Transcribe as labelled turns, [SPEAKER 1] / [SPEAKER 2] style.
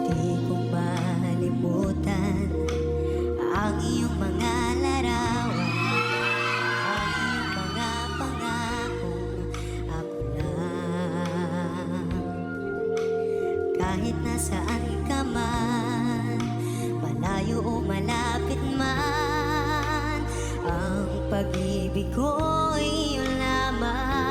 [SPEAKER 1] Di ko malimutan ang iyong mga larawan, ang iyong mga pangakong ako lang. Kahit nasaan ka man, malayo o malapit man, ang pag-ibig ko'y iyong lamang.